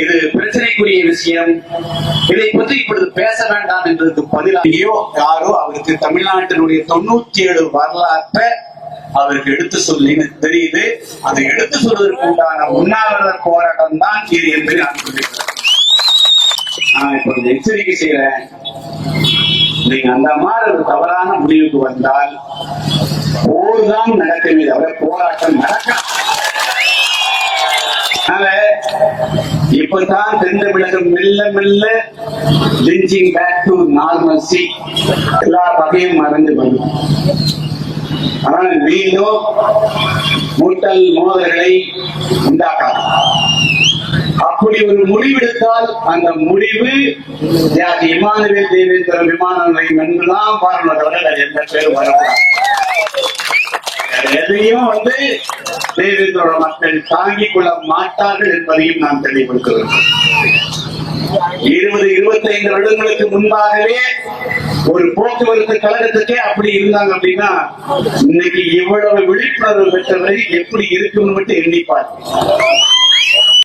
இது பிரச்சனைக்குரிய விஷயம். இதை பற்றி இப்பொழுது பேச வேண்டாம் என்றதுக்கு பதிலாகியோ யாரோ அவருக்கு தமிழ்நாட்டினுடைய 97 வரலாற்றை அவருக்கு எடுத்து சொல்லின்னு தெரியுது. அதை எடுத்து சொல்வதற்கு உண்டான உண்ணாவிரத போராட்டம் தான் இது என்று நான் சொல்லியிருக்கிறேன். நான் இப்ப எச்சரிக்கை செய்யறேன், நீங்க அந்த மாதிரி ஒரு தவறான முடிவுக்கு வந்தால் போர் தான் நடக்கவே தவிர போராட்டம் நடக்க. இப்பதான் தென் தமிழகம் மெல்ல மெல்ல லிஞ்சிங் பேக் டு நார்மல்சி, எல்லா வகையும் மறந்து வரும். ஆனால் மீண்டும் முட்டல் மோதல்களை உண்டாக்கலாம். அப்படி ஒரு முடிவெடுத்தால் அந்த முடிவு இமானுவேல் தேவேந்திர விமான நிலையம் என்றுதான் பாருங்க, தவிர எந்த பேரும் வரக்கூடாது. எதையும் தேவேந்திரோட மக்கள் தாங்கிக் கொள்ள மாட்டார்கள் என்பதையும் நாம் தெளிவுபடுத்துகிறோம். 20-25 வருடங்களுக்கு முன்பாகவே ஒரு போக்குவரத்து கழகத்துக்கே அப்படி இருந்தாங்க அப்படின்னா இன்னைக்கு இவ்வளவு விழிப்புணர்வு பெற்றவரை எப்படி இருக்குன்னு மட்டும் எண்ணிப்பார்.